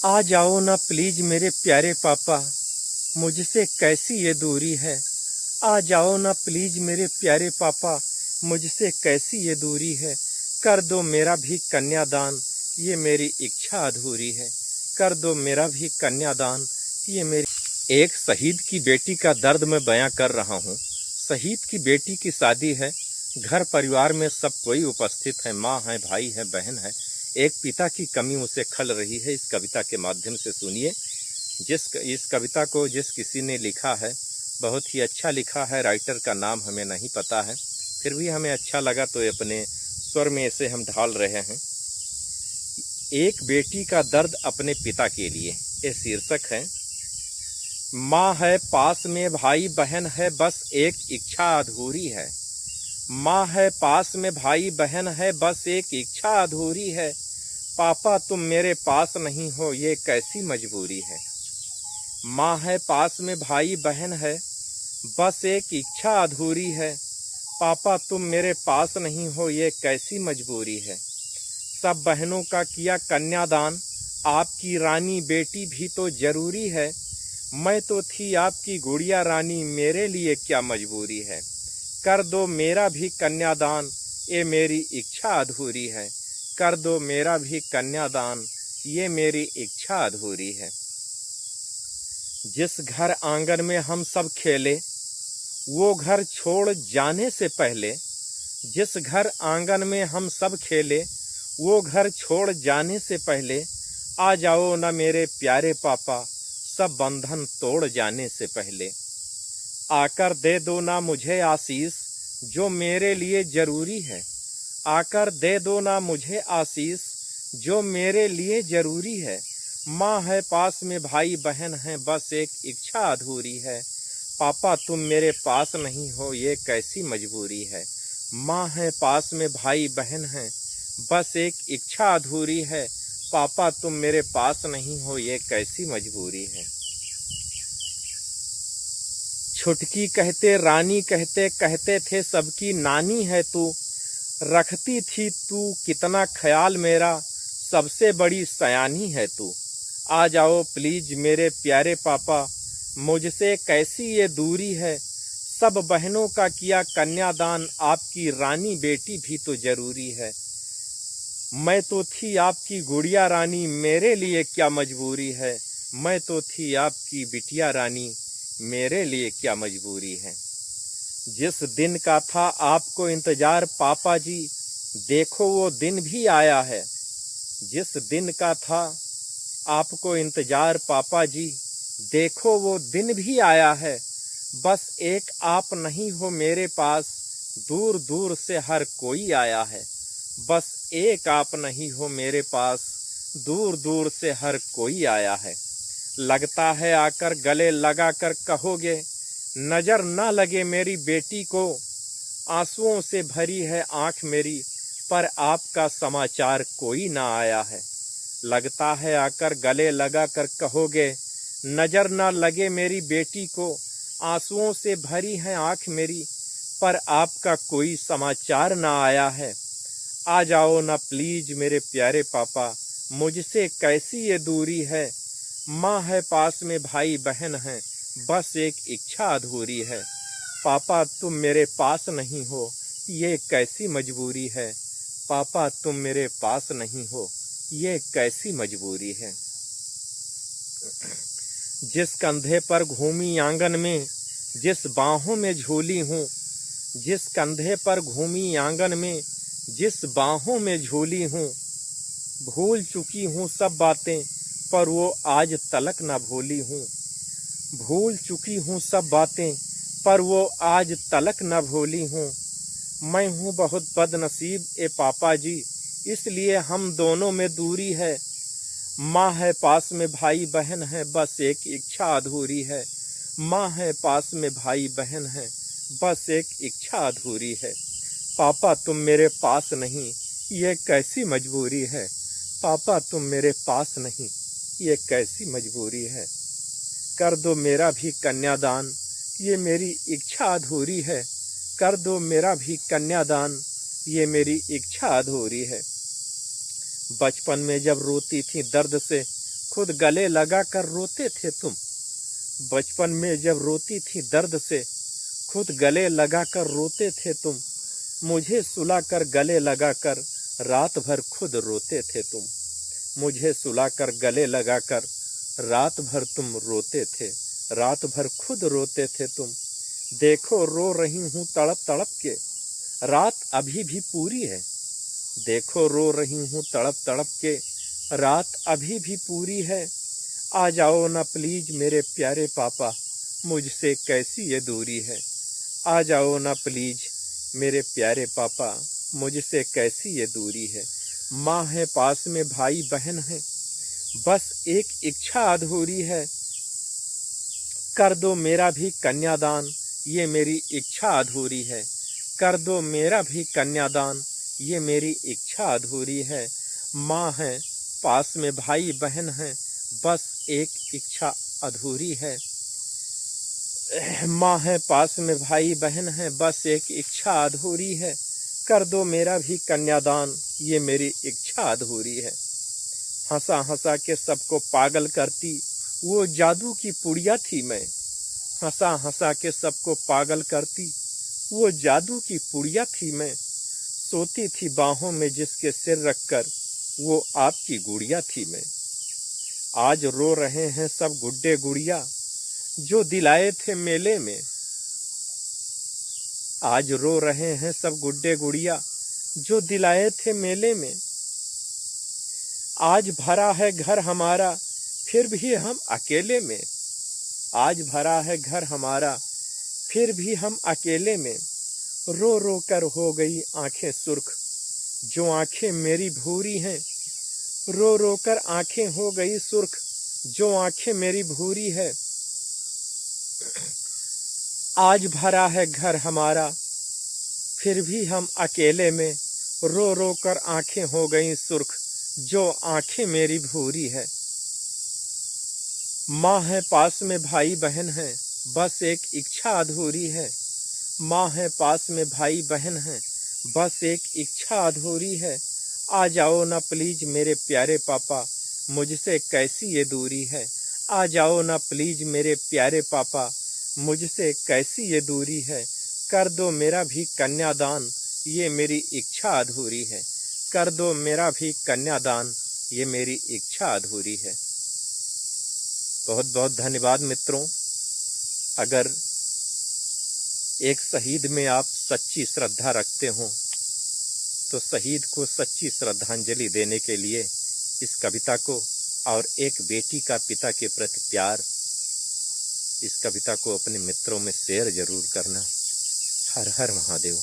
आ जाओ ना प्लीज मेरे प्यारे पापा, मुझसे कैसी ये दूरी है। आ जाओ ना प्लीज मेरे प्यारे पापा, मुझसे कैसी ये दूरी है। कर दो मेरा भी कन्यादान, ये मेरी इच्छा अधूरी है। कर दो मेरा भी कन्यादान, ये मेरी। एक शहीद की बेटी का दर्द मैं बयां कर रहा हूँ। शहीद की बेटी की शादी है, घर परिवार में सब कोई उपस्थित है, माँ है, भाई है, बहन है। एक पिता की कमी उसे खल रही है। इस कविता के माध्यम से सुनिए। इस कविता को जिस किसी ने लिखा है, बहुत ही अच्छा लिखा है। राइटर का नाम हमें नहीं पता है, फिर भी हमें अच्छा लगा तो अपने स्वर में इसे हम ढाल रहे हैं। एक बेटी का दर्द अपने पिता के लिए, ये शीर्षक है। माँ है पास में, भाई बहन है, बस एक इच्छा अधूरी है। माँ है पास में, भाई बहन है, बस एक इच्छा अधूरी है। पापा तुम मेरे पास नहीं हो, ये कैसी मजबूरी है। माँ है पास में, भाई बहन है, बस एक इच्छा अधूरी है। पापा तुम मेरे पास नहीं हो, ये कैसी मजबूरी है। सब बहनों का किया कन्यादान, आपकी रानी बेटी भी तो जरूरी है। मैं तो थी आपकी गुड़िया रानी, मेरे लिए क्या मजबूरी है। कर दो मेरा भी कन्यादान, ये मेरी इच्छा अधूरी है। कर दो मेरा भी कन्यादान, ये मेरी इच्छा अधूरी है। जिस घर आंगन में हम सब खेले, वो घर छोड़ जाने से पहले। जिस घर आंगन में हम सब खेले, वो घर छोड़ जाने से पहले। आ जाओ ना मेरे प्यारे पापा, सब बंधन तोड़ जाने से पहले। आकर दे दो ना मुझे आशीष, जो मेरे लिए जरूरी है। आकर दे दो ना मुझे आशीष, जो मेरे लिए जरूरी है। माँ है पास में, भाई बहन है, बस एक इच्छा अधूरी है। पापा तुम मेरे पास नहीं हो, ये कैसी मजबूरी है। माँ है पास में, भाई बहन है, बस एक इच्छा अधूरी है। पापा तुम मेरे पास नहीं हो, ये कैसी मजबूरी है। छुटकी कहते रानी कहते, कहते थे सबकी नानी है तू। रखती थी तू कितना ख्याल मेरा, सबसे बड़ी सयानी है तू। आ जाओ प्लीज मेरे प्यारे पापा, मुझसे कैसी ये दूरी है। सब बहनों का किया कन्यादान, आपकी रानी बेटी भी तो जरूरी है। मैं तो थी आपकी गुड़िया रानी, मेरे लिए क्या मजबूरी है। मैं तो थी आपकी बिटिया रानी, मेरे लिए क्या मजबूरी है। जिस दिन का था आपको इंतजार पापा जी, देखो वो दिन भी आया है। जिस दिन का था आपको इंतजार पापा जी, देखो वो दिन भी आया है। बस एक आप नहीं हो मेरे पास, दूर दूर से हर कोई आया है। बस एक आप नहीं हो मेरे पास, दूर दूर से हर कोई आया है। लगता है आकर गले लगा कर कहोगे, नजर ना लगे मेरी बेटी को। आंसुओं से भरी है आंख मेरी, पर आपका समाचार कोई ना आया है। लगता है आकर गले लगा कर कहोगे, नजर ना लगे मेरी बेटी को। आंसुओं से भरी है आंख मेरी, पर आपका कोई समाचार ना आया है। आ जाओ ना प्लीज मेरे प्यारे पापा, मुझसे कैसी ये दूरी है। माँ है पास में, भाई बहन है, बस एक इच्छा अधूरी है। पापा तुम मेरे पास नहीं हो, ये कैसी मजबूरी है। पापा तुम मेरे पास नहीं हो, ये कैसी मजबूरी है। जिस कंधे पर घूमी आंगन में, जिस बाहों में झूली हूँ। जिस कंधे पर घूमी आंगन में, जिस बाहों में झूली हूँ। भूल चुकी हूँ सब बातें, पर वो आज तलक न भूली हूँ। भूल चुकी हूँ सब बातें, पर वो आज तलक न भूली हूँ। मैं हूँ बहुत बदनसीब ए पापा जी, इसलिए हम दोनों में दूरी है। माँ है पास में, भाई बहन है, बस एक इच्छा अधूरी है। माँ है पास में, भाई बहन है, बस एक इच्छा अधूरी है। पापा तुम मेरे पास नहीं, ये कैसी मजबूरी है। पापा तुम मेरे पास नहीं, ये कैसी मजबूरी है। कर दो मेरा भी कन्यादान, ये मेरी इच्छा अधूरी है। कर दो मेरा भी कन्यादान, ये मेरी इच्छा अधूरी है। बचपन में जब रोती थी दर्द से, खुद गले लगा कर रोते थे तुम। बचपन में जब रोती थी दर्द से, खुद गले लगा कर रोते थे तुम। मुझे सुला कर गले लगा कर रात भर खुद रोते थे तुम। मुझे सुला कर गले लगा कर रात भर तुम रोते थे, रात भर खुद रोते थे तुम। देखो रो रही हूँ तड़प तड़प के, रात अभी भी पूरी है। देखो रो रही हूँ तड़प तड़प के, रात अभी भी पूरी है। आ जाओ ना प्लीज मेरे प्यारे पापा, मुझसे कैसी ये दूरी है। आ जाओ ना प्लीज मेरे प्यारे पापा, मुझसे कैसी ये दूरी है। माँ है पास में, भाई बहन है, बस एक इच्छा अधूरी है। कर दो मेरा भी कन्यादान, ये मेरी इच्छा अधूरी है। कर दो मेरा भी कन्यादान, ये मेरी इच्छा अधूरी है। माँ है पास में, भाई बहन है, बस एक इच्छा अधूरी है। माँ है पास में, भाई बहन है, बस एक इच्छा अधूरी है। कर दो मेरा भी कन्यादान, ये मेरी इच्छा अधूरी है। हंसा हंसा के सबको पागल करती, वो जादू की पुड़िया थी मैं। हंसा हंसा के सबको पागल करती, वो जादू की पुड़िया थी मैं। सोती थी बाहों में जिसके सिर रखकर, वो आपकी गुड़िया थी मैं। आज रो रहे हैं सब गुड्डे गुड़िया, जो दिलाए थे मेले में। आज रो रहे हैं सब गुड्डे गुड़िया, जो दिलाए थे मेले में। आज भरा है घर हमारा, फिर भी हम अकेले में। आज भरा है घर हमारा, फिर भी हम अकेले में। रो रो कर हो गई आंखें सुर्ख, जो आंखें मेरी भूरी हैं। रो रो कर आंखें हो गई सुर्ख, जो आंखें मेरी भूरी है। आज भरा है घर हमारा, फिर भी हम अकेले में। रो रो कर आंखें हो गई सुर्ख, जो आंखें मेरी भूरी है। माँ है पास में, भाई बहन है, बस एक इच्छा अधूरी है। माँ है पास में, भाई बहन है, बस एक इच्छा अधूरी है। आ जाओ ना प्लीज मेरे प्यारे पापा, मुझसे कैसी ये दूरी है। आ जाओ ना प्लीज मेरे प्यारे पापा, मुझसे कैसी ये दूरी है। कर दो मेरा भी कन्यादान, ये मेरी इच्छा अधूरी है। कर दो मेरा भी कन्यादान, ये मेरी इच्छा अधूरी है। बहुत बहुत धन्यवाद मित्रों। अगर एक शहीद में आप सच्ची श्रद्धा रखते हो, तो शहीद को सच्ची श्रद्धांजलि देने के लिए इस कविता को और एक बेटी का पिता के प्रति प्यार, इस कविता को अपने मित्रों में शेयर जरूर करना। हर हर महादेव।